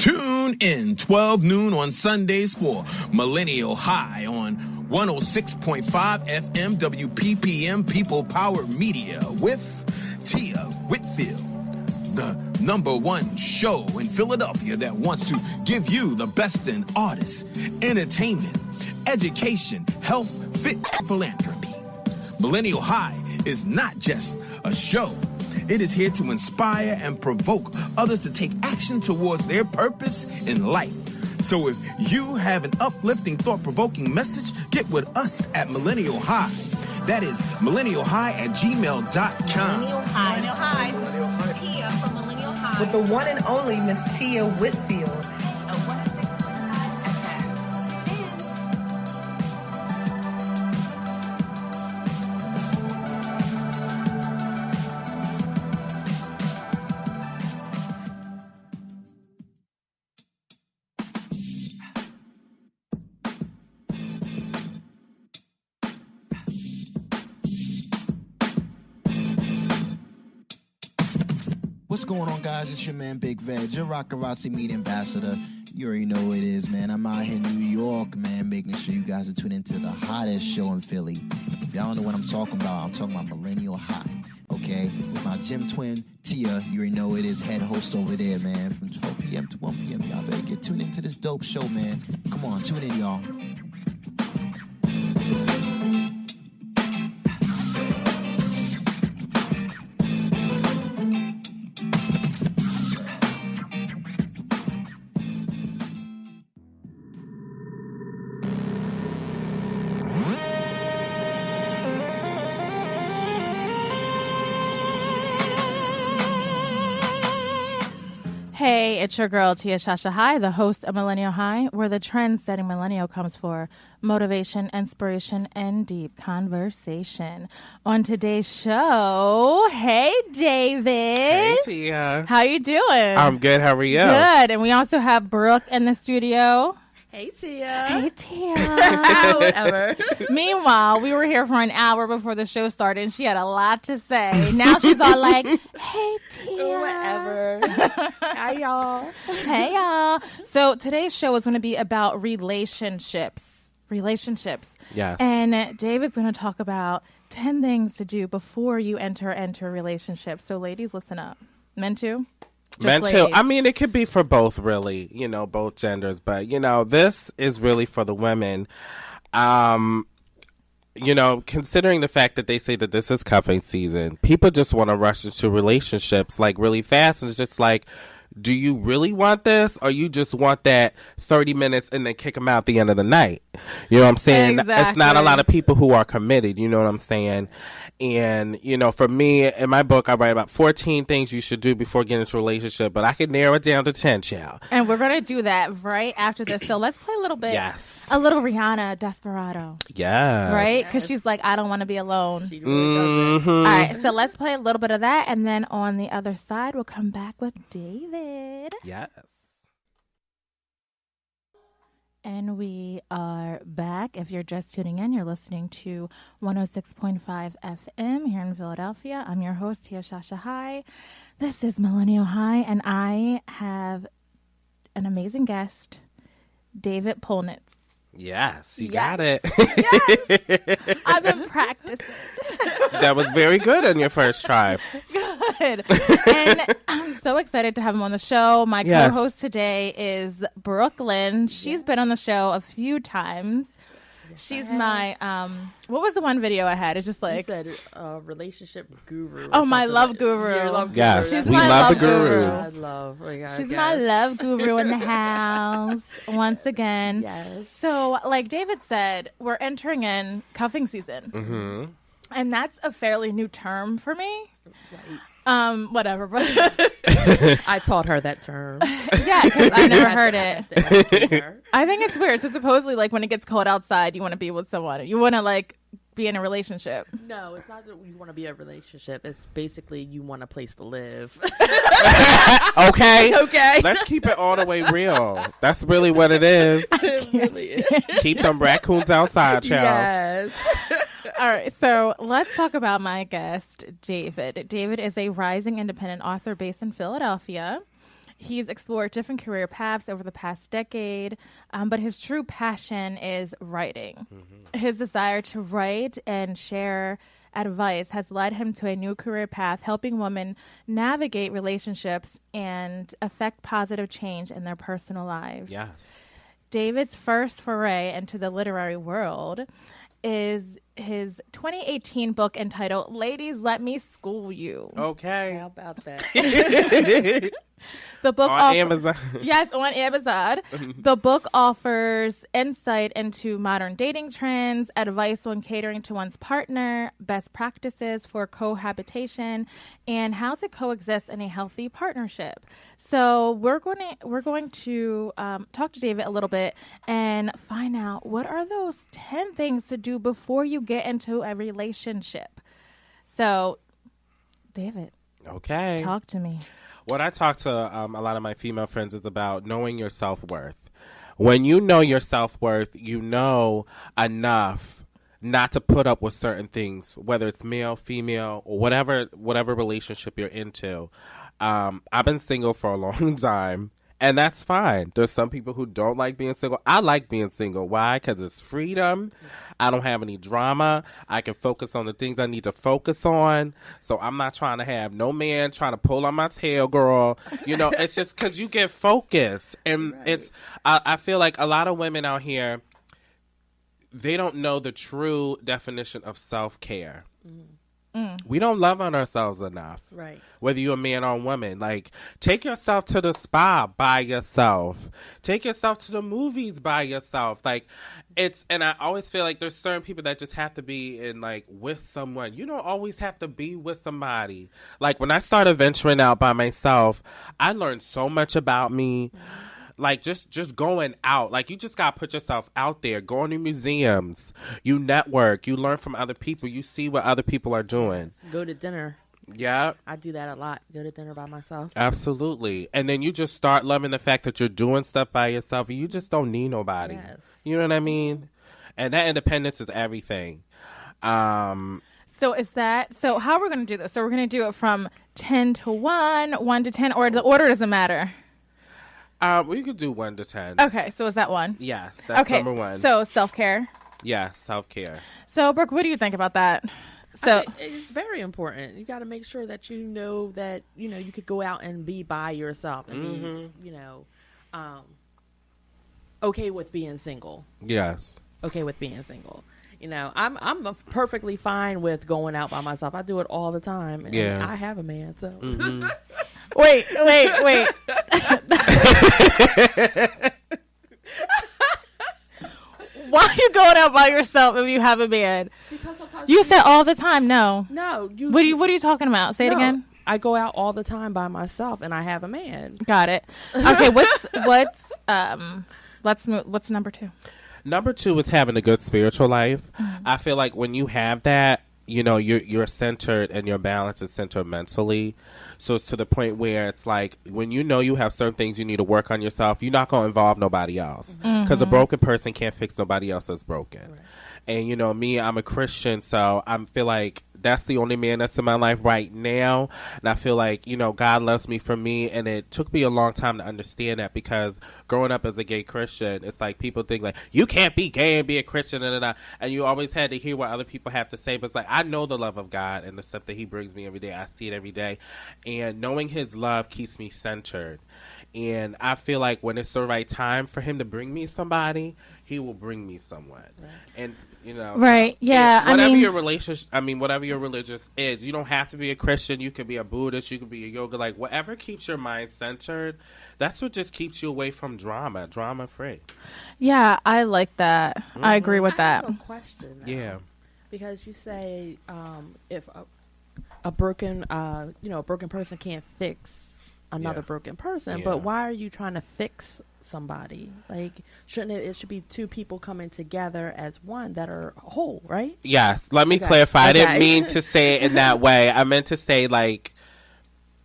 Tune in 12 noon on Sundays for Millennial High on 106.5 FM WPPM People Power Media with Tia Whitfield, the #1 show in Philadelphia that wants to give you the best in artists, entertainment, education, health, fit, philanthropy. Millennial High is not just a show. It is here to inspire and provoke others to take action towards their purpose in life. So if you have an uplifting, thought-provoking message, get with us at Millennial High. That is millennialhigh@gmail.com. Millennial High. Millennial High. Millennial High. Tia from Millennial High. With the one and only Miss Tia Whitfield. What's going on, guys? It's your man, Big Veg, your Rockarazzi Meat Ambassador. You already know what it is, man. I'm out here in New York, man, making sure you guys are tuning into the hottest show in Philly. If y'all don't know what I'm talking about Millennial High, okay? With my gym twin, Tia, you already know what it is, head host over there, man, from 12 p.m. to 1 p.m. Y'all better get tuned into this dope show, man. Come on, tune in, y'all. Hey, it's your girl, Tia Shasha High, the host of Millennial High, where the trend-setting millennial comes for motivation, inspiration, and deep conversation. On today's show, hey, David. Hey, Tia. How you doing? I'm good. How are you? Good. And we also have Brooke in the studio. Hey, Tia. Hey, Tia. Whatever. Meanwhile, we were here for an hour before the show started, and she had a lot to say. Now she's all like, hey, Tia. Whatever. Hi, y'all. Hey, y'all. So today's show is going to be about relationships. Yes. And David's going to talk about 10 things to do before you enter a relationship. So ladies, listen up. Men too? Men too. I mean, it could be for both, really, both genders. But, this is really for the women. Considering the fact that they say that this is cuffing season, people just want to rush into relationships like really fast. And it's just like, do you really want this, or you just want that 30 minutes and then kick them out at the end of the night? You know what I'm saying? Exactly. It's not a lot of people who are committed. You know what I'm saying? And, for me, in my book, I write about 14 things you should do before getting into a relationship, but I could narrow it down to 10, child. And we're going to do that right after this. So let's play a little bit. Yes. A little Rihanna, Desperado. Yes. Right? Because she's like, I don't want to be alone. She really does it. All right. So let's play a little bit of that. And then on the other side, we'll come back with David. Yes. And we are back. If you're just tuning in, you're listening to 106.5 FM here in Philadelphia. I'm your host, Tia Shasha High. This is Millennial High, and I have an amazing guest, David Poellnitz. Yes, you got it. Yes! I've been practicing. That was very good on your first try. Good. And I'm so excited to have him on the show. My co-host today is Brooklyn. She's been on the show a few times. Yes, She's my, what was the one video I had? It's just like. You said relationship guru. Oh, my love guru. Your love Yes, guru. She's we my love the love guru. gurus. I love. Oh, yeah, She's my love guru in the house once again. Yes. So, like David said, we're entering in cuffing season. Mm-hmm. And that's a fairly new term for me. Right. Whatever. But I taught her that term. yeah, because I never heard it. it. I think it's weird. So supposedly, like, when it gets cold outside, you want to be with someone. You want to, like, be in a relationship. No, it's not that you want to be in a relationship. It's basically you want a place to live. Okay. Okay. Let's keep it all the way real. That's really what it is. It really is. Keep them raccoons outside, child. Yes. All right, so let's talk about my guest, David. David is a rising independent author based in Philadelphia. He's explored different career paths over the past decade, but his true passion is writing. His desire to write and share advice has led him to a new career path, helping women navigate relationships and affect positive change in their personal lives. Yes. David's first foray into the literary world is his 2018 book entitled "Ladies, Let Me School You." Okay. How about that? The book On Amazon. Yes, on Amazon. The book offers insight into modern dating trends, advice on catering to one's partner, best practices for cohabitation, and how to coexist in a healthy partnership. So we're going to talk to David a little bit and find out what are those 10 things to do before you get into a relationship. So, David, Okay. talk to me. What I talk to a lot of my female friends is about knowing your self-worth. When you know your self-worth, you know enough not to put up with certain things, whether it's male, female, or whatever relationship you're into. I've been single for a long time, and that's fine. There's some people who don't like being single. I like being single. Why? Because it's freedom. I don't have any drama. I can focus on the things I need to focus on. So I'm not trying to have no man trying to pull on my tail, girl. You know, it's just because you get focused. And it's, I feel like a lot of women out here, they don't know the true definition of self-care. We don't love on ourselves enough. Right. Whether you're a man or a woman. Like, take yourself to the spa by yourself. Take yourself to the movies by yourself. Like, and I always feel like there's certain people that just have to be with someone. You don't always have to be with somebody. Like, when I started venturing out by myself, I learned so much about me. Like, just going out. Like, you just got to put yourself out there. Going to museums. You network. You learn from other people. You see what other people are doing. Go to dinner. Yeah. I do that a lot. Go to dinner by myself. Absolutely. And then you just start loving the fact that you're doing stuff by yourself. And you just don't need nobody. Yes. You know what I mean? And that independence is everything. So how are we going to do this? So we're going to do it from 10 to 1, 1 to 10, or the order doesn't matter? We could do 1 to 10. Okay, so is that 1? Yes, that's number 1. So self-care. Yeah, self-care. So, Brooke, what do you think about that? So it's very important. You got to make sure that you know that, you could go out and be by yourself and be, okay with being single. Yes. Okay with being single. I'm perfectly fine with going out by myself. I do it all the time. And Yeah. I have a man, so. wait. Why are you going out by yourself if you have a man? Because sometimes You said all the time. No. No. What are you talking about? Say it again. I go out all the time by myself, and I have a man. Got it. Okay. Let's move. What's number 2? Number 2 is having a good spiritual life. I feel like when you have that, you're centered and your balance is centered mentally. So it's to the point where it's like when you have certain things you need to work on yourself, you're not going to involve nobody else. Because a broken person can't fix nobody else that's broken. Right. And, me, I'm a Christian, so I feel like that's the only man that's in my life right now. And I feel like, God loves me for me. And it took me a long time to understand that because growing up as a gay Christian, it's like people think like, you can't be gay and be a Christian. And you always had to hear what other people have to say. But it's like, I know the love of God and the stuff that he brings me every day. I see it every day. And knowing his love keeps me centered. And I feel like when it's the right time for him to bring me somebody, he will bring me someone. Right. And, right. Yeah. Whatever your relationship, whatever your religious is, you don't have to be a Christian. You could be a Buddhist. You could be a yoga. Like, whatever keeps your mind centered, that's what just keeps you away from drama free. Yeah, I like that. I agree with that. I have a question. Though, yeah. Because you say if a broken person can't fix another broken person, but why are you trying to fix somebody? Like, shouldn't it should be 2 people coming together as one that are whole, right? Yes. Let me clarify. I didn't mean to say it in that way. I meant to say, like,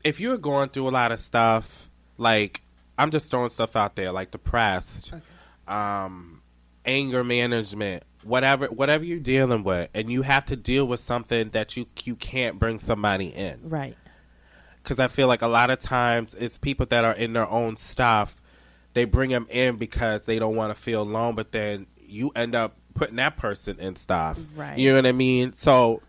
if you're going through a lot of stuff, like, I'm just throwing stuff out there, like depressed, anger management, whatever you're dealing with, and you have to deal with something that you can't bring somebody in. Right. because I feel like a lot of times it's people that are in their own stuff. They bring them in because they don't want to feel alone, but then you end up putting that person in stuff. Right. You know what I mean? So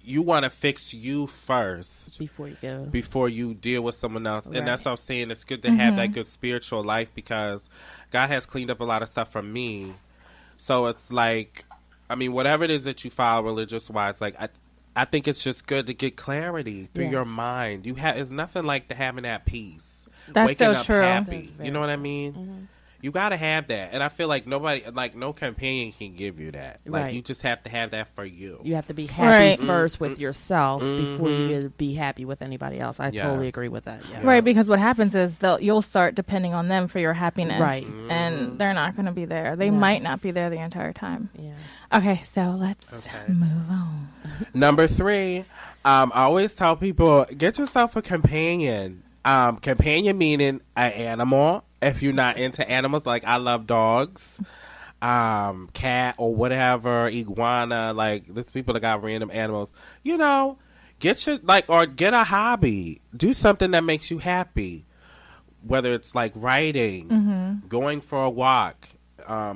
you want to fix you first before you deal with someone else. Right. And that's what I'm saying. It's good to have that good spiritual life because God has cleaned up a lot of stuff from me. So it's like, I mean, whatever it is that you follow religious wise, like I think it's just good to get clarity through your mind. It's nothing like having that peace. That's Waking so up true. happy. You know what I mean? Mm-hmm. You got to have that. And I feel like no companion can give you that. Like, you just have to have that for you. You have to be happy first with yourself before you can be happy with anybody else. I totally agree with that. Yes. Right, because what happens is you'll start depending on them for your happiness. Right. And they're not going to be there. They might not be there the entire time. Yeah. Okay, so let's move on. Number 3, I always tell people, get yourself a companion. Companion meaning an animal. If you're not into animals, like I love dogs, cat or whatever, iguana. Like there's people that got random animals. You know, get a hobby. Do something that makes you happy. Whether it's like writing, going for a walk,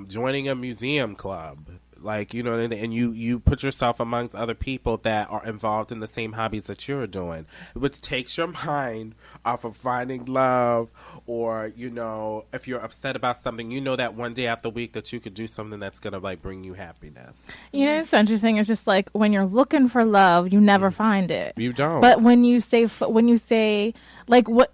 joining a museum club. Like, you know, and you put yourself amongst other people that are involved in the same hobbies that you're doing, which takes your mind off of finding love, or, you know, if you're upset about something, you know that one day out the week that you could do something that's going to, like, bring you happiness. You know, it's interesting. It's just like when you're looking for love, you never find it. You don't. But when you say, like, what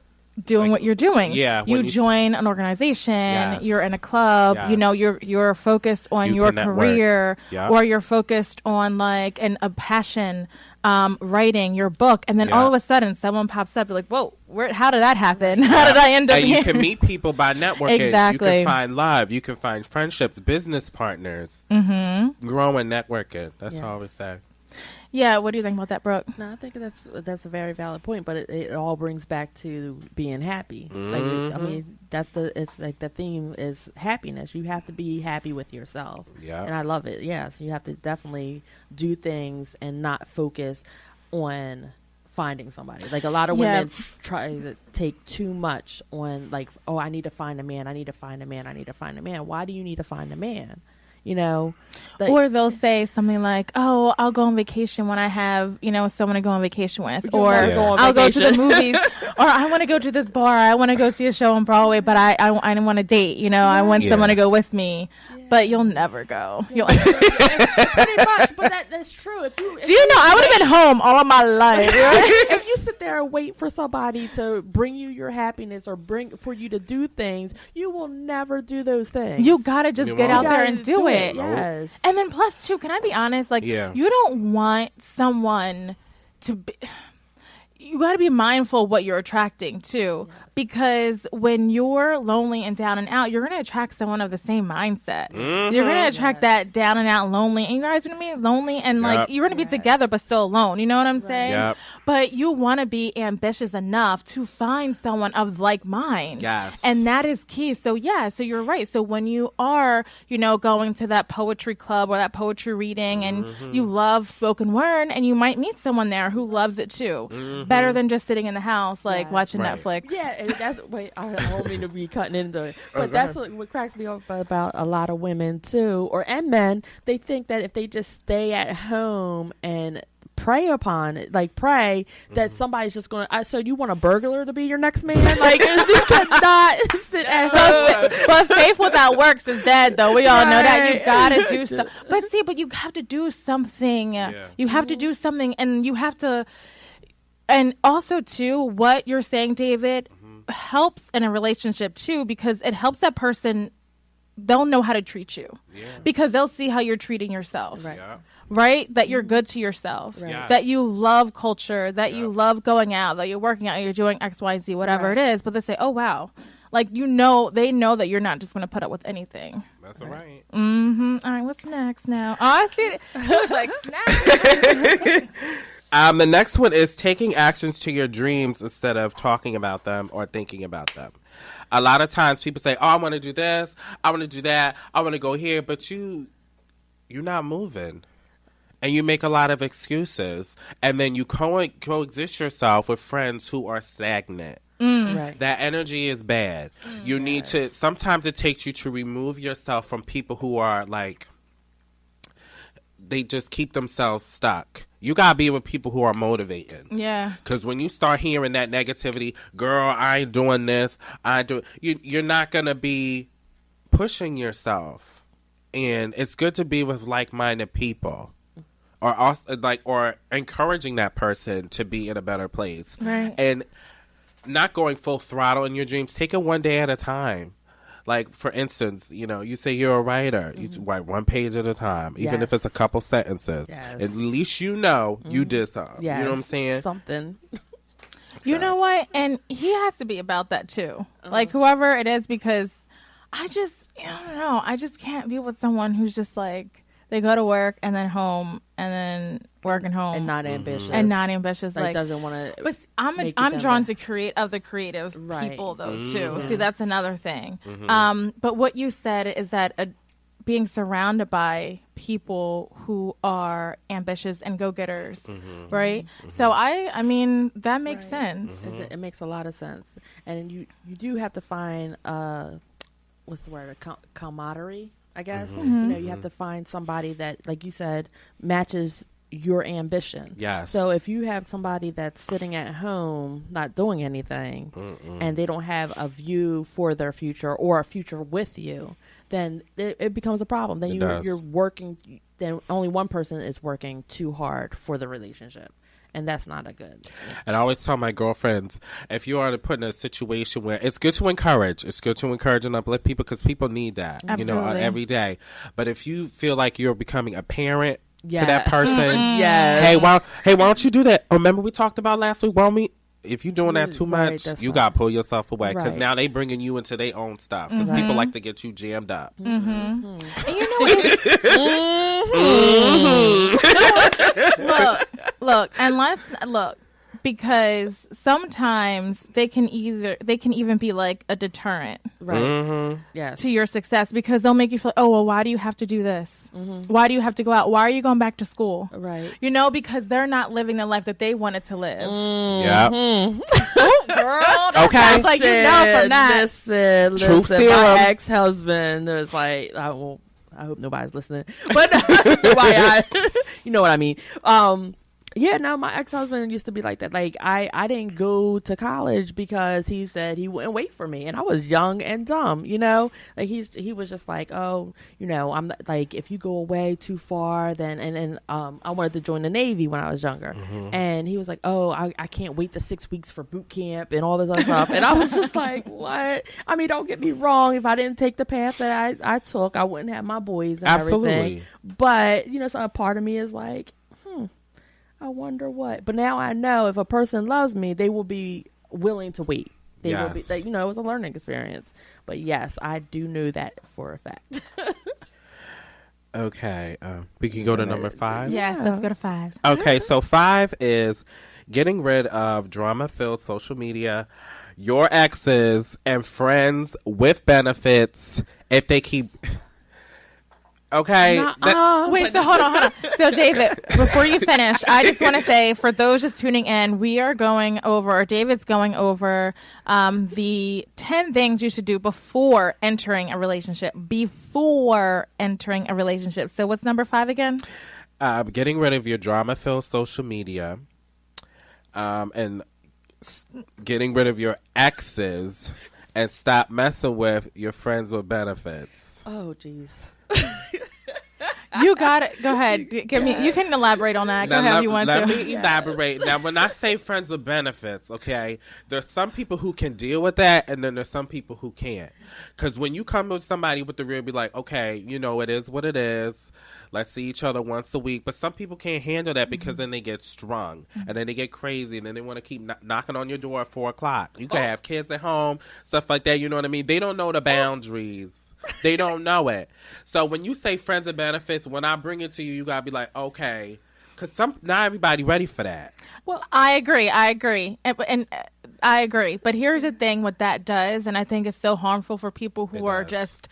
you're doing. Yeah. You join an organization, you're in a club, you know, you're focused on your career, or you're focused on like a passion, writing your book, and then all of a sudden someone pops up, you're like, whoa, how did that happen? How did I end up here? You can meet people by networking. Exactly. You can find love. You can find friendships, business partners, growing networking. That's all I always say. Yeah, what do you think about that, Brooke? No, I think that's a very valid point, but it all brings back to being happy. Like, I mean, it's like the theme is happiness. You have to be happy with yourself. Yeah. And I love it. Yes, you have to definitely do things and not focus on finding somebody. Like a lot of women try to take too much on like, oh, I need to find a man. I need to find a man. I need to find a man. Why do you need to find a man? You know, or they'll say something like, "Oh, I'll go on vacation when I have, you know, someone to go on vacation with," or "I'll go to the movies," or "I want to go to this bar. I want to go see a show on Broadway, but I don't want to date. You know, I want someone to go with me." But you'll never go. You'll pretty much, but that's true. If you know, I would have been home all of my life. If you sit there and wait for somebody to bring you your happiness or for you to do things, you will never do those things. You gotta just get out there and do it. Yes. And then plus too, can I be honest? Like, you don't want someone to be. You got to be mindful what you're attracting too, because when you're lonely and down and out, you're going to attract someone of the same mindset. You're going to attract that down and out lonely, and you guys are going to be lonely and like you're going to be together but still alone. You know what I'm saying? Yep. But you want to be ambitious enough to find someone of like mind. Yes. And that is key. So so you're right. So when you are, you know, going to that poetry club or that poetry reading, and you love spoken word, and you might meet someone there who loves it too. Better than just sitting in the house like watching Netflix. Yeah, and that's I don't mean to be cutting into it, but that's what cracks me up about a lot of women too, and men. They think that if they just stay at home and prey upon it, that somebody's just going to. So you want a burglar to be your next man? Like you cannot sit at home. But faith without works is dead, though. We all know that. You gotta do something. But you have to do something. You have to do something, and you have to. And also, too, what you're saying, David, helps in a relationship, too, because it helps that person. They'll know how to treat you because they'll see how you're treating yourself. Right. Right? That you're good to yourself. Right. That you love culture, that you love going out, that you're working out, you're doing X, Y, Z, whatever it is. But they say, oh, wow. Like, you know, they know that you're not just going to put up with anything. That's right. All right, what's next now? Oh, I see it. It was like, snap. The next one is taking actions to your dreams instead of talking about them or thinking about them. A lot of times people say, oh, I want to do this, I want to do that, I want to go here, but you're not moving. and you make a lot of excuses, and then you coexist yourself with friends who are stagnant. Right. That energy is bad. You need to, sometimes it takes you to remove yourself from people who are like, they just keep themselves stuck. You gotta be with people who are motivating. Yeah. Because when you start hearing that negativity, girl, I ain't doing this, you're not gonna be pushing yourself. And it's good to be with like-minded people, or also or encouraging that person to be in a better place, Right. and not going full throttle in your dreams. Take it one day at a time. Like, for instance, you say you're a writer. You write one page at a time, even if it's a couple sentences. Yes. At least you did something. Yes. You know what I'm saying? Something. You know what? And he has to be about that too. Like, whoever it is, because I don't know. I just can't be with someone who's just like, they go to work and then home and then work and home And not ambitious. and not ambitious. Like, doesn't want to. but I'm drawn to the creative people though too. See, that's another thing. But what you said is that being surrounded by people who are ambitious and go-getters, right? So I mean that makes sense. It makes a lot of sense, and you do have to find what's the word, a camaraderie, I guess. You have to find somebody that, like you said, matches your ambition. Yes. So if you have somebody that's sitting at home not doing anything, and they don't have a view for their future or a future with you, then it becomes a problem. Then you're working. Then only one person is working too hard for the relationship. And that's not a good. And I always tell my girlfriends, if you are to put in a situation where it's good to encourage and uplift people, because people need that, Absolutely. every day. But if you feel like you're becoming a parent to that person, yes. hey, why don't you do that? Oh, remember we talked about last week? If you're doing that too Right, much, that's you not- got to pull yourself away, because Right. now they bringing you into their own stuff, because people like to get you jammed up. And look, because sometimes they can even be like a deterrent Right. Yes. to your success, because they'll make you feel, oh, well, why do you have to do this? Why do you have to go out? Why are you going back to school? Right. Because they're not living the life that they wanted to live. Yeah. Oh, girl. Okay. Sounds like you know from that. Listen. Truth serum. My ex-husband was like, I hope nobody's listening, but you know what I mean. Yeah, no, my ex-husband used to be like that. Like, I didn't go to college because he said he wouldn't wait for me. And I was young and dumb, Like, he was just like, oh, I'm not, like, if you go away too far, then, and I wanted to join the Navy when I was younger. And he was like, oh, I can't wait the 6 weeks for boot camp and all this other stuff. And I was just like, what? I mean, don't get me wrong. If I didn't take the path that I took, I wouldn't have my boys and everything. But, so a part of me is like, I wonder what. But now I know if a person loves me, they will be willing to wait. They will be, it was a learning experience. But yes, I do know that for a fact. Okay. We can go to number 5. Yes, let's go to 5. Okay, so 5 is getting rid of drama-filled social media, your exes, and friends with benefits if they keep... Okay. Wait, so hold on. So, David, before you finish, I just want to say, for those just tuning in, David's going over the 10 things you should do before entering a relationship. So what's number 5 again? Getting rid of your drama-filled social media, and getting rid of your exes, and stop messing with your friends with benefits. Oh, jeez. You got it. Go ahead. Give me. You can elaborate on that. Go ahead if you want to. Let me elaborate. Now, when I say friends with benefits, okay, there's some people who can deal with that, and then there's some people who can't. Because when you come with somebody with the real, be like, okay, it is what it is. Let's see each other once a week. But some people can't handle that because then they get strung, and then they get crazy, and then they want to keep knocking on your door at 4:00. You can have kids at home, stuff like that. You know what I mean? They don't know the boundaries. They don't know it. So when you say friends and benefits, when I bring it to you, you gotta be like, okay, because not everybody ready for that. Well, I agree, and I agree. But here's the thing: what that does, and I think it's so harmful for people who are just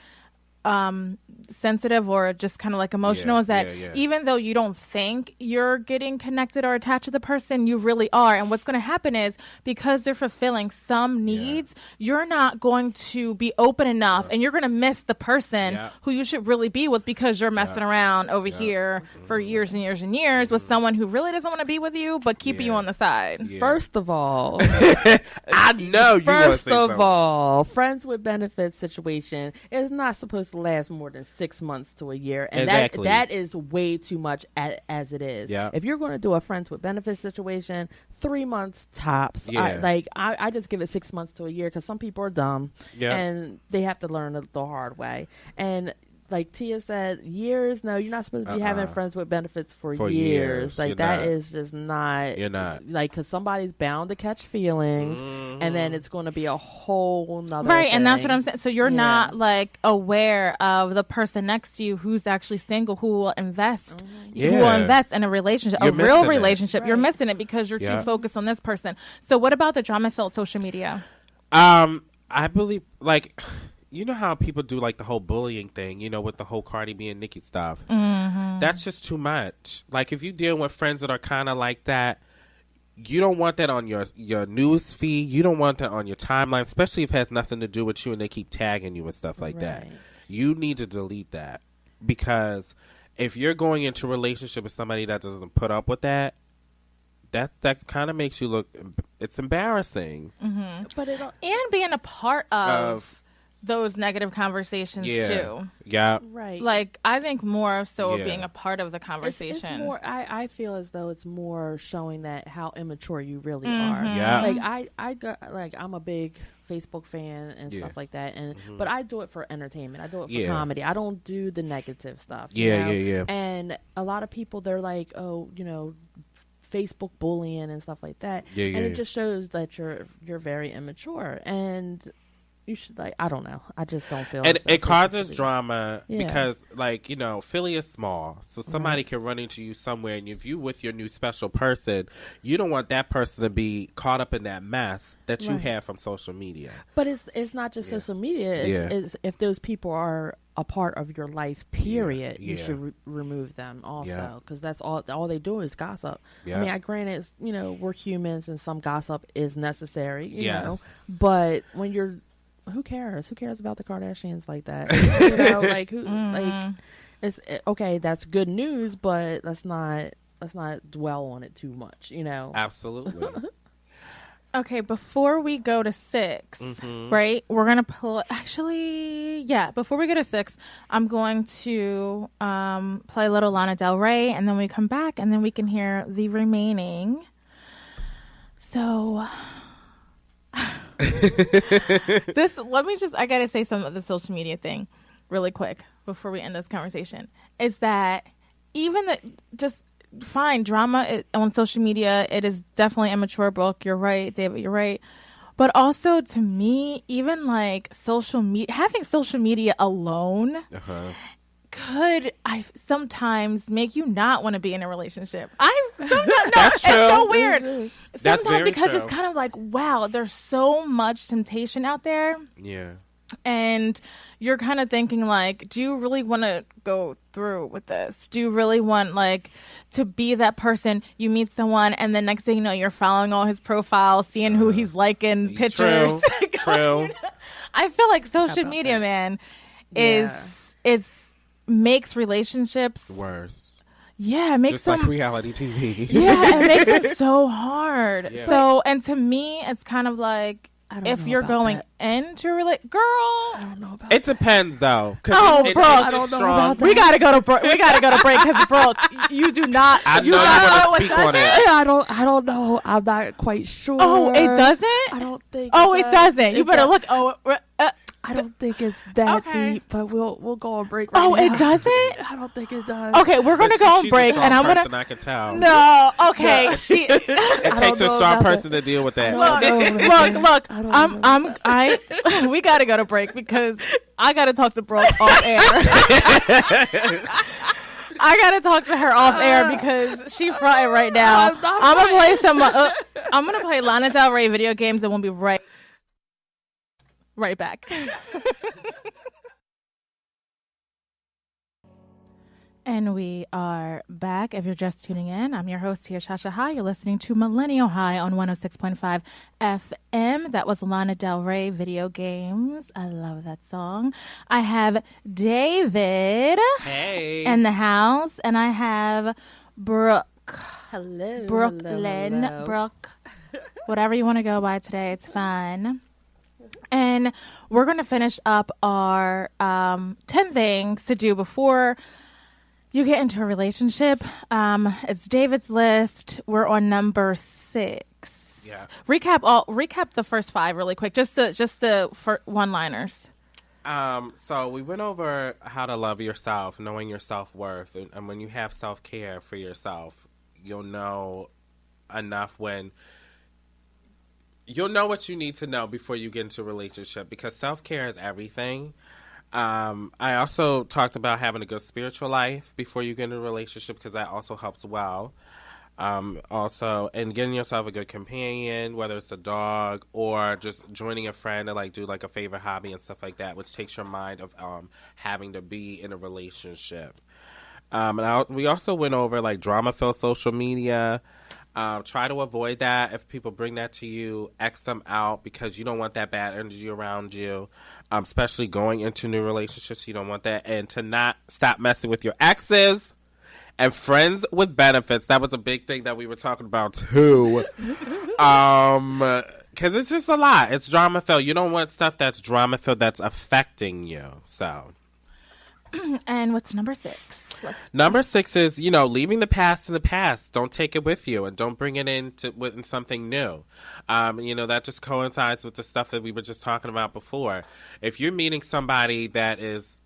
sensitive or just kind of like emotional is that even though you don't think you're getting connected or attached to the person, you really are. And what's going to happen is because they're fulfilling some needs, you're not going to be open enough and you're going to miss the person who you should really be with because you're messing around over here for years and years and years with someone who really doesn't want to be with you but keeping you on the side. First of all, I know you first of all, friends with benefits situation is not supposed to last more than 6 months to a year, and that is way too much as it is. If you're going to do a friends with benefits situation, 3 months tops. I just give it 6 months to a year because some people are dumb and they have to learn it the hard way. And like Tia said, years. No, you're not supposed to be having friends with benefits for years. Like that is just not. You're not. Like because somebody's bound to catch feelings, and then it's going to be a whole nother right. thing. And that's what I'm saying. So you're not like aware of the person next to you who's actually single who will invest, who will invest in a relationship, a real relationship. Right. You're missing it because you're too focused on this person. So what about the drama-filled social media? I believe like. You know how people do like the whole bullying thing, you know, with the whole Cardi B and Nicki stuff. That's just too much. Like if you deal with friends that are kind of like that, you don't want that on your news feed. You don't want that on your timeline, especially if it has nothing to do with you and they keep tagging you and stuff like that. You need to delete that because if you're going into a relationship with somebody that doesn't put up with that kind of makes you look. It's embarrassing. But and being a part of those negative conversations too. Yeah. Right. Like I think more so being a part of the conversation. It's more I feel as though it's more showing that how immature you really are. Yeah. Like I'm a big Facebook fan and stuff like that, and but I do it for entertainment. I do it for comedy. I don't do the negative stuff. Yeah. And a lot of people, they're like, oh, you know, Facebook bullying and stuff like that. And it just shows that you're very immature, and you should I don't know. I just don't feel. And it causes drama because, like, you know, Philly is small, so somebody can run into you somewhere, and if you with your new special person, you don't want that person to be caught up in that mess that you have from social media. But it's not just social media. It's if those people are a part of your life, period, you should remove them also, because that's all they do is gossip. I mean, granted, you know, we're humans, and some gossip is necessary, you know, but when you're who cares? Who cares about the Kardashians like that? You know, like who? Like, it's okay. That's good news, but let's not dwell on it too much. You know. Absolutely. Okay, before we go to 6, right? We're gonna pull. Actually, before we go to 6, I'm going to play a little Lana Del Rey, and then we come back, and then we can hear the remaining. So. I gotta say something about the social media thing really quick before we end this conversation, is that even just fine drama on social media, it is definitely immature. Brooke, you're right. David, you're right. But also to me, even like having social media alone could sometimes make you not want to be in a relationship. It's so weird. Sometimes because it's kind of like, wow, there's so much temptation out there. Yeah. And you're kind of thinking like, do you really want to go through with this? Do you really want like to be that person? You meet someone and the next thing you know, you're following all his profiles, seeing who he's liking pictures. True. I feel like social media, man, makes relationships worse. Yeah, it makes just like reality TV. Yeah, it makes it so hard. Yeah. So, and to me, it's kind of like if you're going into girl, I don't know about it. Depends though. Oh, bro, I don't know about that. We gotta go to break. Because, bro, you do not. I know you want to speak on it. I don't know. I'm not quite sure. Oh, it doesn't. I don't think. Oh, it doesn't. You better look. Oh. I don't think it's that deep, but we'll go on break right now. It doesn't? I don't think it does. Okay, we're going to go on break, and I'm going to... I can tell. No, okay. No. It takes a strong person to deal with that. Look. We got to go to break because I got to talk to Brooke off air. I got to talk to her off air because she's fronting right now. I'm going to play I'm going to play Lana Del Rey video games, and we'll be right back. And we are back. If you're just tuning in, I'm your host, Tia Shasha High. You're listening to Millennial High on 106.5 FM. That was Lana Del Rey, Video Games. I love that song. I have David in the house, and I have Brooke. Hello. Brooklyn. Hello. Brooke. Whatever you want to go by today, it's fine. And we're going to finish up our 10 things to do before you get into a relationship. It's David's list. We're on number 6. Yeah. Recap the first 5 really quick. Just the one-liners. So we went over how to love yourself, knowing your self-worth, and when you have self-care for yourself, you'll know enough you'll know what you need to know before you get into a relationship, because self-care is everything. I also talked about having a good spiritual life before you get into a relationship, because that also helps well. Also, and getting yourself a good companion, whether it's a dog or just joining a friend to do a favorite hobby and stuff like that, which takes your mind of having to be in a relationship. We also went over drama-filled social media. Try to avoid that. If people bring that to you, X them out, because you don't want that bad energy around you, especially going into new relationships. You don't want that. And to not stop messing with your exes and friends with benefits. That was a big thing that we were talking about too. Because it's just a lot. It's drama-filled. You don't want stuff that's drama-filled that's affecting you. So. And what's number 6? Number 6 is, leaving the past in the past. Don't take it with you, and don't bring it in something new. That just coincides with the stuff that we were just talking about before. If you're meeting somebody that is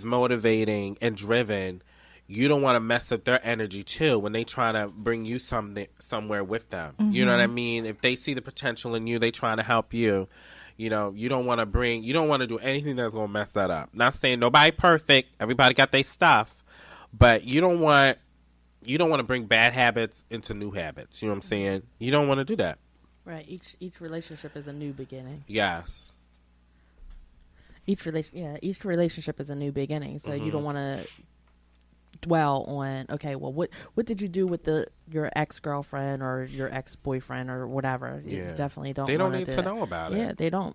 motivating and driven, you don't want to mess up their energy too when they try to bring you somewhere with them. Mm-hmm. You know what I mean? If they see the potential in you, they trying to help you. You don't want to do anything that's going to mess that up. Not saying nobody perfect. Everybody got their stuff, but you don't want to bring bad habits into new habits. You know what I'm saying? You don't want to do that. Right. Each relationship is a new beginning. Yes. Each relationship is a new beginning. So you don't want to dwell on, okay, well, what did you do with your ex-girlfriend or your ex-boyfriend or whatever? Yeah. You definitely don't. They don't need to know about it. Yeah, they don't.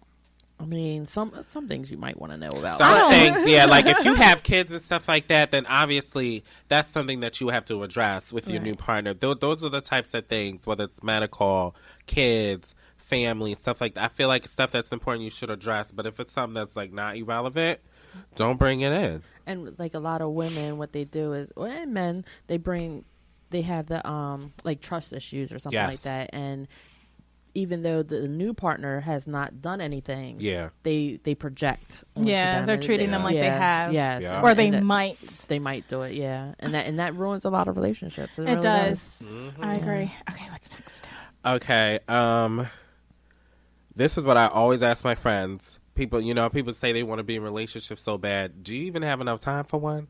I mean, some things you might want to know about. Some things, yeah, if you have kids and stuff like that, then obviously that's something that you have to address with your new partner. Those are the types of things, whether it's medical, kids, family, stuff like that. I feel like stuff that's important you should address. But if it's something that's not irrelevant, don't bring it in. And a lot of women, what they do is, and men, they have the trust issues or something like that, and even though the new partner has not done anything, they project. Yeah, they're treating them like they have. Yes. Yeah. Or they might. They might do it, yeah. And that ruins a lot of relationships. It really does. Mm-hmm. I agree. Okay, what's next? Okay, this is what I always ask my friends. People say they want to be in relationships so bad. Do you even have enough time for one?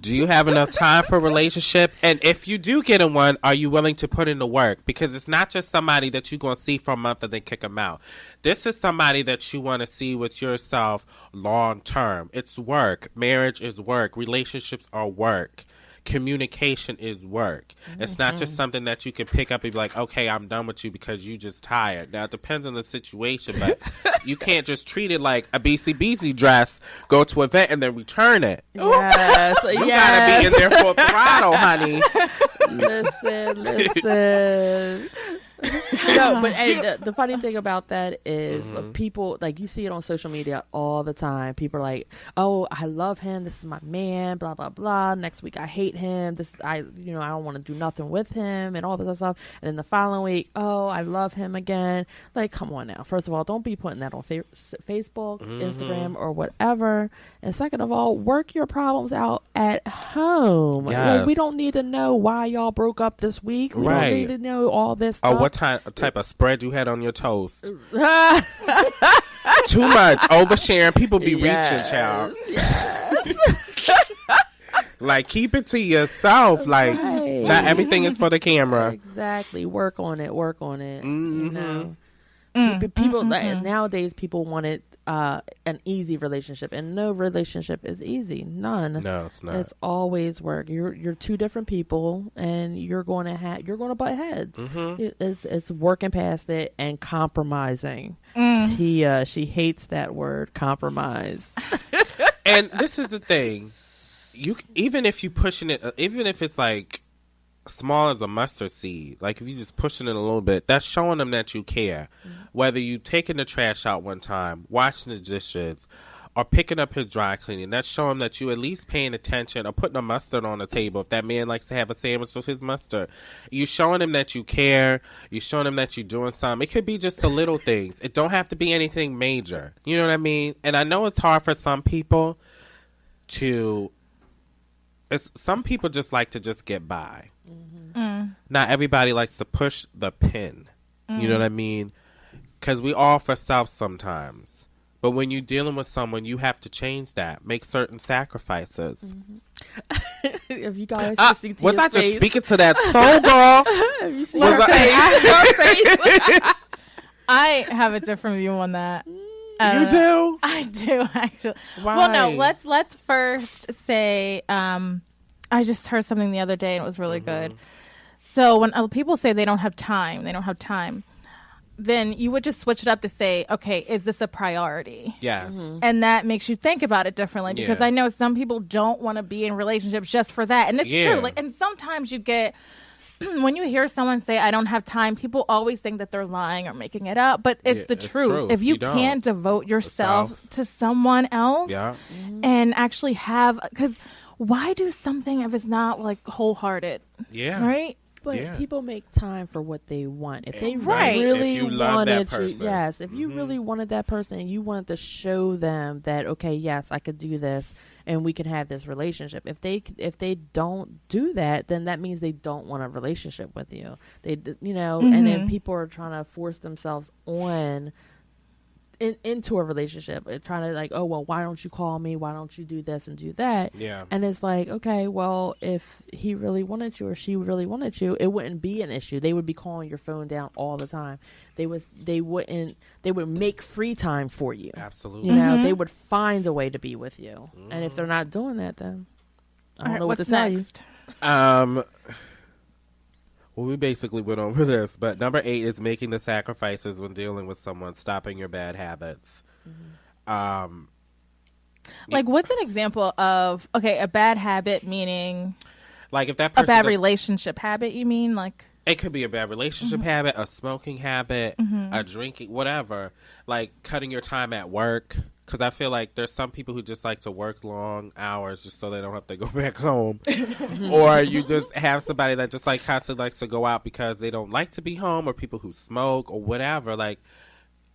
Do you have enough time for a relationship? And if you do get in one, are you willing to put in the work? Because it's not just somebody that you're going to see for a month and then kick them out. This is somebody that you want to see with yourself long term. It's work. Marriage is work. Relationships are work. Communication is work. Mm-hmm. It's not just something that you can pick up and be like, okay, I'm done with you because you just tired. Now, it depends on the situation, but you can't just treat it like a BCBC dress, go to an event, and then return it. Yes, you gotta be in there for a throttle, honey. Listen. No, but the funny thing about that is people, you see it on social media all the time. People are like, oh, I love him. This is my man, blah, blah, blah. Next week, I hate him. I don't want to do nothing with him and all this other stuff. And then the following week, oh, I love him again. Come on now. First of all, don't be putting that on Facebook, Instagram, or whatever. And second of all, work your problems out at home. Yes. We don't need to know why y'all broke up this week. We don't need to know all this stuff. What type of spread you had on your toast? Too much oversharing. People be reaching, child. Yes. Keep it to yourself. Not everything is for the camera. Exactly. Work on it. Mm-hmm. People nowadays, people want it an easy relationship, and no relationship is easy. None. No, it's not. It's always work. You're two different people, and you're going to butt heads. It's working past it and compromising. Tia, she hates that word, compromise. And this is the thing, even if you pushing it, even if it's like small as a mustard seed, like if you just pushing it a little bit, that's showing them that you care. Whether you taking the trash out one time, washing the dishes, or picking up his dry cleaning, that's showing that you at least paying attention, or putting a mustard on the table if that man likes to have a sandwich with his mustard. You showing him that you care. You showing him that you're doing something. It could be just the little things. It don't have to be anything major. You know what I mean? And I know it's hard for some people some people just like to just get by. Not everybody likes to push the pin. You know what I mean? Because we all for self sometimes. But when you're dealing with someone, you have to change that. Make certain sacrifices. If you guys see Tia's was I just face, speaking to that soul, girl? have you seen her face? I have a different view on that. You do? I do, actually. Why? Well, no, let's first say I just heard something the other day and it was really good. So when people say they don't have time, then you would just switch it up to say, okay, is this a priority? Yes. And that makes you think about it differently, because I know some people don't want to be in relationships just for that. And it's true. Like, and sometimes you get, when you hear someone say, I don't have time, people always think that they're lying or making it up. But it's the truth. If you can't devote yourself to someone else and actually have, because why do something if it's not like wholehearted? Yeah. Right? But people make time for what they want. If they Right. really If you love wanted that person. you, yes. If you really wanted that person and you wanted to show them that, okay, yes, I could do this and we can have this relationship. If they don't do that, then that means they don't want a relationship with you. They, and then people are trying to force themselves on into a relationship, trying to like, oh, well, why don't you call me? Why don't you do this and do that? Yeah. And it's like, okay, well, if he really wanted you or she really wanted you, it wouldn't be an issue. They would be calling your phone down all the time. They would make free time for you. Absolutely. They would find a way to be with you. And if they're not doing that, then I don't know what to tell next? you. Well, we basically went over this, but number 8 is making the sacrifices when dealing with someone, stopping your bad habits. Like, what's an example of, a bad habit, meaning like if that person a bad relationship habit, you mean? Like, it could be a bad relationship habit, a smoking habit, a drinking, whatever. Like cutting your time at work. Because I feel like there's some people who just like to work long hours just so they don't have to go back home. Or you just have somebody that just like constantly likes to go out because they don't like to be home, or people who smoke or whatever. Like,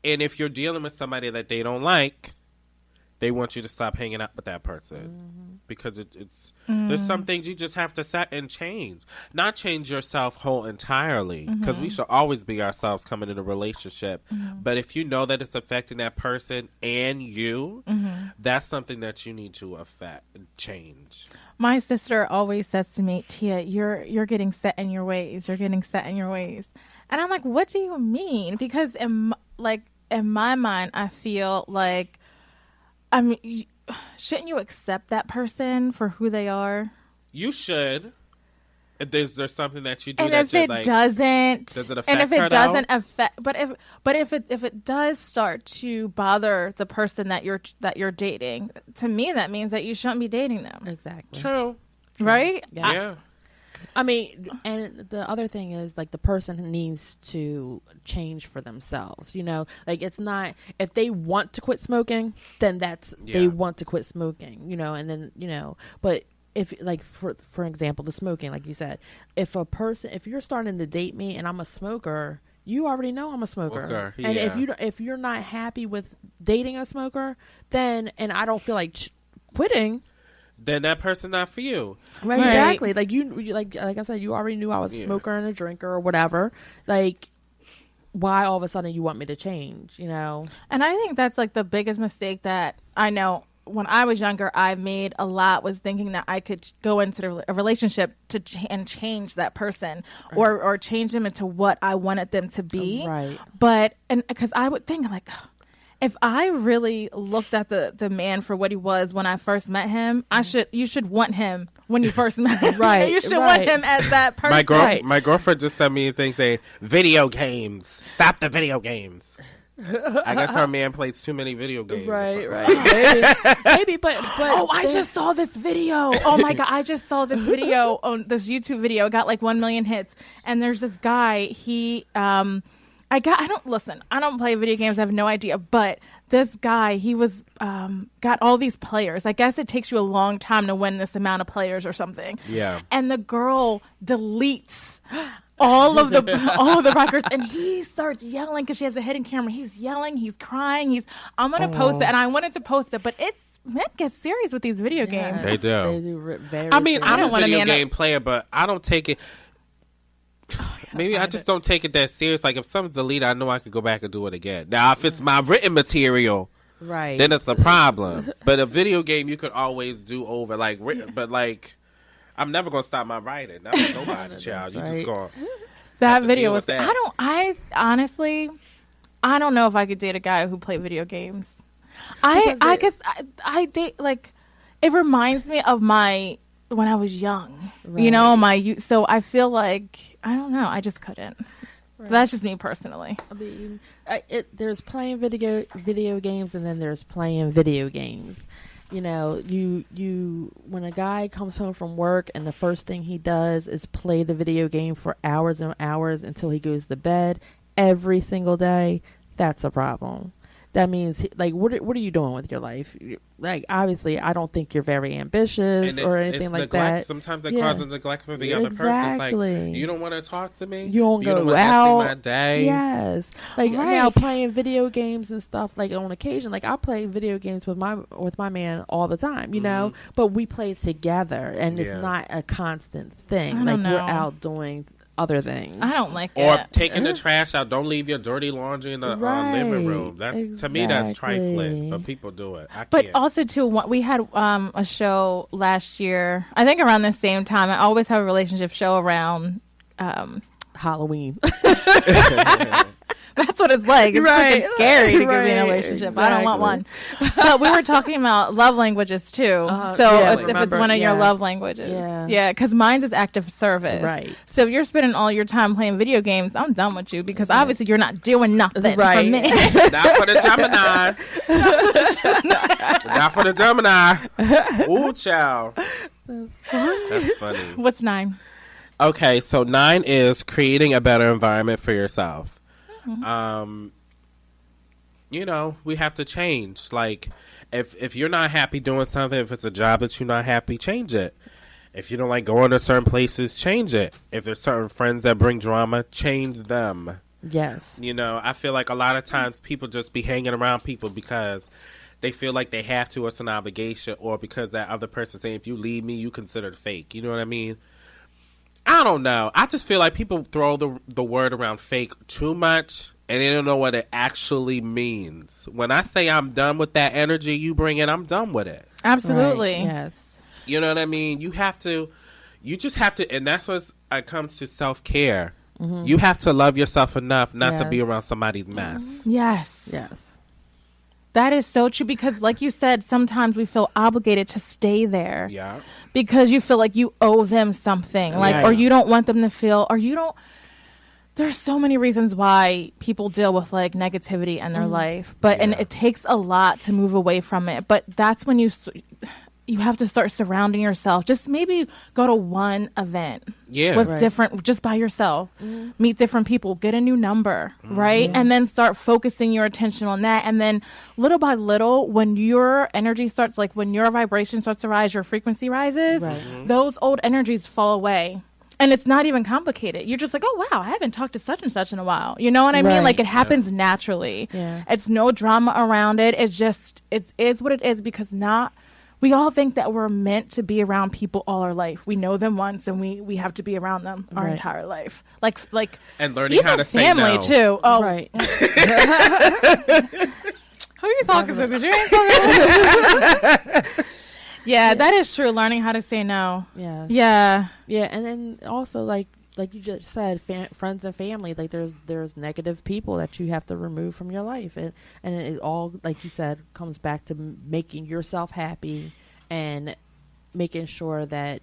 and if you're dealing with somebody that they don't like, they want you to stop hanging out with that person because it's there's some things you just have to set and change. Not change yourself whole entirely, because we should always be ourselves coming in a relationship. But if you know that it's affecting that person and you, that's something that you need to change. My sister always says to me, Tia, you're getting set in your ways. You're getting set in your ways. And I'm like, what do you mean? Because in my mind, I feel like, I mean, shouldn't you accept that person for who they are? You should. Is there something that you do and that if it doesn't, does it affect and if it her, doesn't though? affect, but if it does start to bother the person that you're dating, to me that means that you shouldn't be dating them. Exactly. True. Right? Yeah. I mean, and the other thing is, like, the person needs to change for themselves, like, it's not, if they want to quit smoking, then they want to quit smoking, and then, but if, like, for example, the smoking, like you said, if you're starting to date me and I'm a smoker, you already know I'm a smoker. And if you're not happy with dating a smoker, then, and I don't feel like quitting, then that person's not for you. Right, exactly. Like like I said, you already knew I was a smoker and a drinker or whatever. Like, why all of a sudden you want me to change, And I think that's like the biggest mistake that I know when I was younger I made a lot, was thinking that I could go into a relationship and change that person, or change them into what I wanted them to be. Right. But, and because I would think, I'm like, if I really looked at the man for what he was when I first met him, you should want him when you first met him. Right. You should want him as that person. My girlfriend just sent me a thing saying, video games. Stop the video games. I guess her man plays too many video games. Right. Maybe, but oh, I just saw this video. Oh my God, I just saw this video on this YouTube video. It got like 1 million hits. And there's this guy, I don't play video games. I have no idea. But this guy, he was got all these players. I guess it takes you a long time to win this amount of players or something. Yeah. And the girl deletes all of the records, and he starts yelling because she has a hidden camera. He's yelling, he's crying. I'm gonna post it, and I wanted to post it, but men get serious with these video games. They do. They do very I mean, serious. I'm a video game player, but I don't take it. Maybe I just don't take it that serious. Like if something's deleted, I know I could go back and do it again. Now, if it's my written material, right, then it's a problem. But a video game you could always do over. But I'm never gonna stop my writing. That was nobody, child. You just gonna. That video was. That. I honestly, I don't know if I could date a guy who played video games. I date like. It reminds me of when I was young, right. So I feel like, I don't know, I just couldn't. Right. That's just me personally. I mean, there's playing video games, and then there's playing video games. You know, when a guy comes home from work and the first thing he does is play the video game for hours and hours until he goes to bed every single day, that's a problem. That means, like, what are you doing with your life? Like, obviously, I don't think you're very ambitious or anything like that. Sometimes it causes neglect for the other person. It's like, you don't want to talk to me? You don't go out. See my day? Yes. Like, now playing video games and stuff, like, on occasion, like, I play video games with my man all the time, you know? But we play together, and it's not a constant thing. Like, we're out doing other things. I don't like it. Or taking the trash out. Don't leave your dirty laundry in the living room. To me, that's trifling, but people do it. But also, too, we had a show last year, I think around the same time. I always have a relationship show around Halloween. That's what it's like. It's freaking scary to be in a relationship. Exactly. I don't want one. But we were talking about love languages too. If it's one of your love languages. Yeah, because mine's is active service. Right. So if you're spending all your time playing video games, I'm done with you because obviously you're not doing nothing for me. Not for the Gemini. Not for the Gemini. Ooh, child. That's funny. What's 9? Okay, so 9 is creating a better environment for yourself. We have to change. Like, if you're not happy doing something, if it's a job that you're not happy, change it. If you don't like going to certain places, change it. If there's certain friends that bring drama, change them. Yes. I feel like a lot of times people just be hanging around people because they feel like they have to, or it's an obligation, or because that other person saying, if you leave me, you considered fake. You know what I mean? I don't know. I just feel like people throw the word around fake too much, and they don't know what it actually means. When I say I'm done with that energy you bring in, I'm done with it. Absolutely. Right. Yes. You know what I mean? You just have to, and that's what it comes to self-care. Mm-hmm. You have to love yourself enough not to be around somebody's mess. Mm-hmm. Yes. Yes. That is so true because, like you said, sometimes we feel obligated to stay there. Yeah. Because you feel like you owe them something, or you don't want them to feel, or you don't. There's so many reasons why people deal with like negativity in their life, and it takes a lot to move away from it. But that's when you have to start surrounding yourself. Just maybe go to one event with different, just by yourself, meet different people, get a new number, right? And then start focusing your attention on that. And then little by little, when your energy starts, like when your vibration starts to rise, your frequency rises, those old energies fall away. And it's not even complicated. You're just like, oh, wow, I haven't talked to such and such in a while. You know what I mean? Like, it happens naturally. Yeah. It's no drama around it. It's just, it is what it is because we all think that we're meant to be around people all our life. We know them once and we have to be around them our entire life. Like and learning how to say family no. too. Oh. Right. Who are you talking to? Because you ain't talking Yeah, that is true. Learning how to say no. Yeah. Yeah. Yeah, and then also like like you just said, friends and family, like there's negative people that you have to remove from your life, and it all, like you said, comes back to making yourself happy and making sure that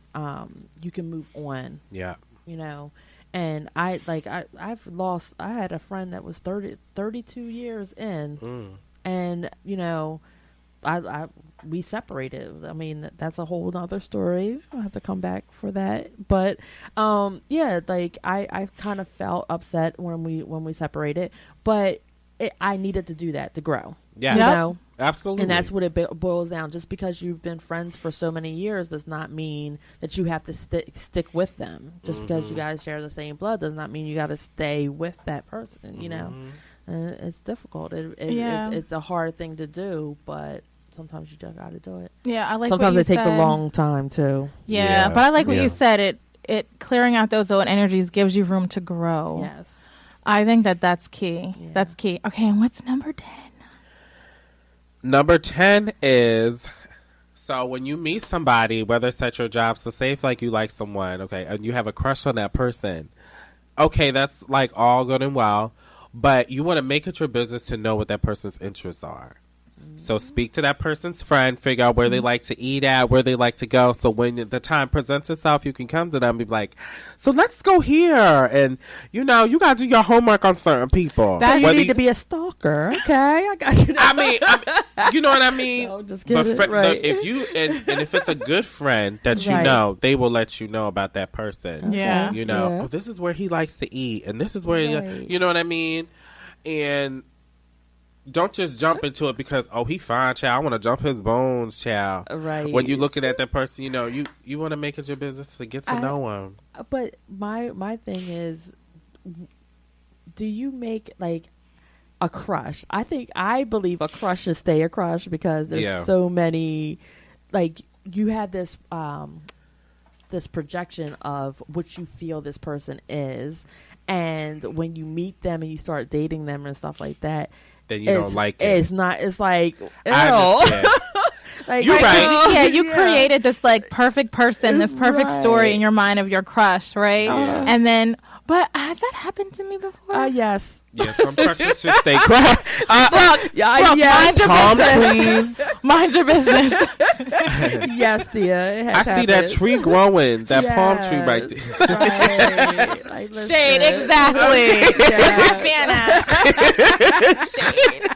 you can move on. Yeah. And I had a friend that was 32 years in, and we separated. I mean, that's a whole nother story. I'll have to come back for that. But like I kind of felt upset when we separated, but I needed to do that to grow. Yeah, absolutely. And that's what it boils down. Just because you've been friends for so many years does not mean that you have to stick with them. Just because you guys share the same blood does not mean you got to stay with that person. And it's difficult. It's a hard thing to do, but sometimes you just got to do it. Yeah, I like. Sometimes it takes a long time too. Yeah, but I like what you said. It clearing out those old energies gives you room to grow. Yes, I think that's key. Yeah. That's key. Okay, and what's number 10? Number 10 is, so when you meet somebody, whether it's at your job, so say if like you like someone, okay, and you have a crush on that person, okay, that's like all good and well, but you want to make it your business to know what that person's interests are. So speak to that person's friend, figure out where they like to eat at, where they like to go. So when the time presents itself, you can come to them and be like, so let's go here. And, you got to do your homework on certain people. That you need to be a stalker. Okay, I got you. I mean, you know what I mean? No, just get it right. If you, and if it's a good friend that you know, they will let you know about that person. Yeah. Oh, this is where he likes to eat. And this is where, you know what I mean? And don't just jump into it because, he fine, child. I want to jump his bones, child. Right. When you're looking at that person, you want to make it your business to get to know him. But my thing is, do you make like a crush? I believe a crush should stay a crush because there's so many, like you have this this projection of what you feel this person is, and when you meet them and you start dating them and stuff like that, then you don't like it. It's not. It's like, ew. I understand. Like, you're right. You created this like perfect person, this perfect story in your mind of your crush, right? And then, but has that happened to me before? Yes. Yeah, some crushes should stay crushed. Mind your palm business. trees. Mind your business. Yes, dear. It has I see happened. that tree growing, that palm tree right there. Right. Like, Shade, exactly. Shade.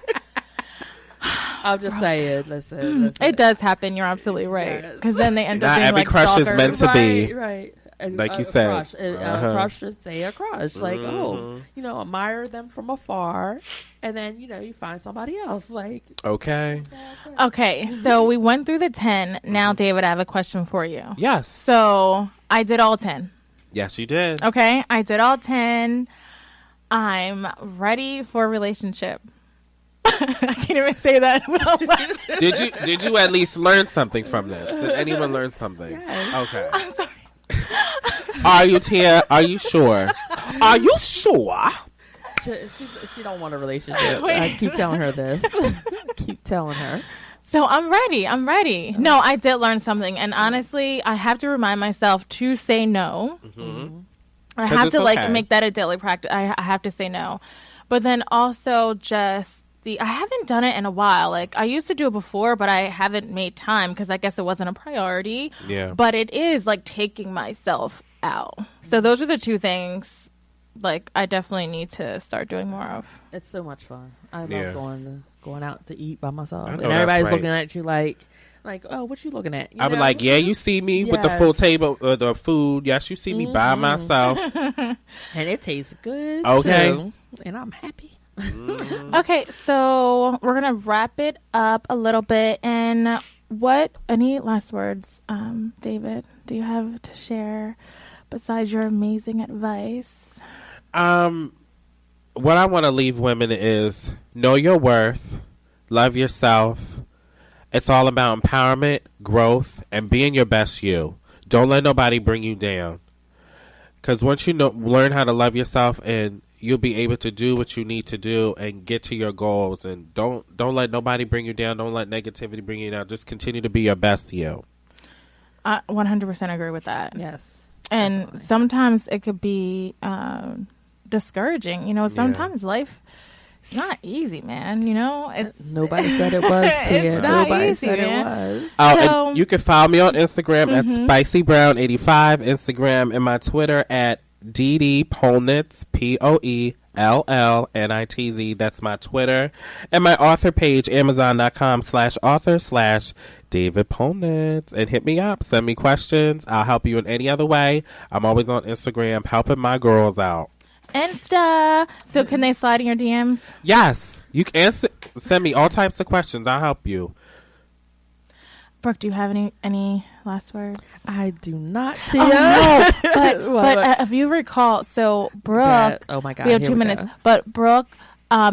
I'm just saying. Listen. It does happen. You're absolutely right. Because then they end up Not being every like crush stalkers. is meant to be. Right. Like you said. Crush. A crush should say a crush. Like, admire them from afar. And then, you find somebody else. Like, okay. Okay, so we went through the 10. Now, David, I have a question for you. Yes. So I did all 10. Yes, you did. Okay, I did all 10. I'm ready for a relationship. I can't even say that. Did you at least learn something from this? Did anyone learn something? yes. Okay. I'm sorry. Are you, Tia? Are you sure? Are you sure? She don't want a relationship. I keep telling her this. Keep telling her. So I'm ready. No, I did learn something. And honestly, I have to remind myself to say no. Mm-hmm. I have to make that a daily practice. I have to say no. But then also I haven't done it in a while. Like I used to do it before, but I haven't made time because I guess it wasn't a priority. Yeah. But it is like taking myself out. So those are the two things like I definitely need to start doing more of. It's so much fun. I love going out to eat by myself. And everybody's looking at you like, oh, what you looking at? I would like, you see me with the full table of the food. Yes, you see me by myself. And it tastes good too. And I'm happy. Okay, so we're gonna wrap it up a little bit. And any last words, David, do you have to share besides your amazing advice? What I want to leave women is know your worth, love yourself. It's all about empowerment, growth, and being your best you. Don't let nobody bring you down. Because once you learn how to love yourself, and you'll be able to do what you need to do and get to your goals. And don't let nobody bring you down. Don't let negativity bring you down. Just continue to be your best you. I 100% agree with that. Yes. And sometimes it could be discouraging. You know, sometimes life, it's not easy, man. You know, it's nobody said it was. It's not nobody easy, said man. it was. Oh, So- and you can follow me on Instagram at SpicyBrown85, Instagram, and my Twitter at DD Poellnitz, POELLNITZ. That's my Twitter. And my author page, Amazon.com/author/David Poellnitz. And hit me up. Send me questions. I'll help you in any other way. I'm always on Instagram helping my girls out. Insta. So can they slide in your DMs? Yes. You can send me all types of questions. I'll help you. Brooke, do you have any last words? I do not see But if you recall, so Brooke, oh my God, we have here 2 we minutes, go. but Brooke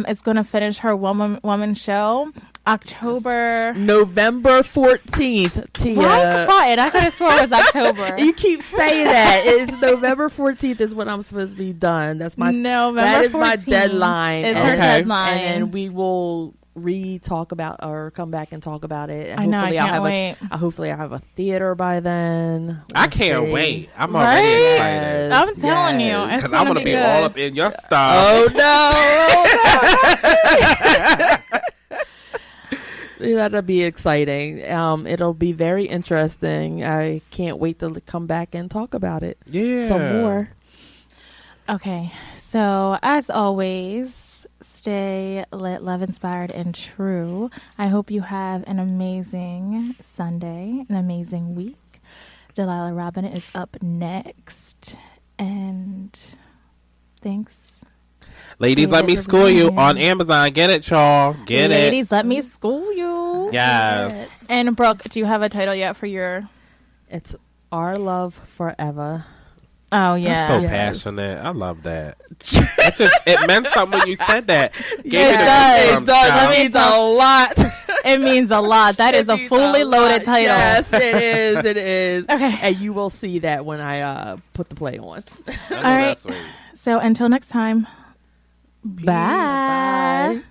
is going to finish her woman show October. November 14th, Tia. Why quiet? I could have sworn it was October. You keep saying that. It's November 14th is when I'm supposed to be done. That's my November. That is my 14th deadline. It's Okay. her deadline. And then we will talk about or come back and talk about it. And I know, I hopefully can't wait. Hopefully I'll have a theater by then. I We'll can't see. wait. I'm Right? already excited. I'm telling you, Yes. it's Because I going to want to be good. all up in your stuff. Oh no. That'll be exciting. It'll be very interesting. I can't wait to come back and talk about it. Yeah. Some more. Okay, so as always, stay lit, love inspired, and true. I hope you have an amazing Sunday, an amazing week. Delilah Robin is up next, and thanks. Ladies, let me for school being you here. on Amazon. Get it, y'all. Get Ladies, let me school you. Yes. And Brooke, do you have a title yet for your? It's Our Love Forever. Oh it. yeah. That's so Yes. passionate. I love that. it meant something when you said that. Gave Yeah, me it the does. goosebumps, That child. means a lot. It means a lot. That is a It means fully loaded lot. title. Yes, it is. It is. Okay. And you will see that when I put the play on. I know All right. that's right. So until next time, bye. Bye.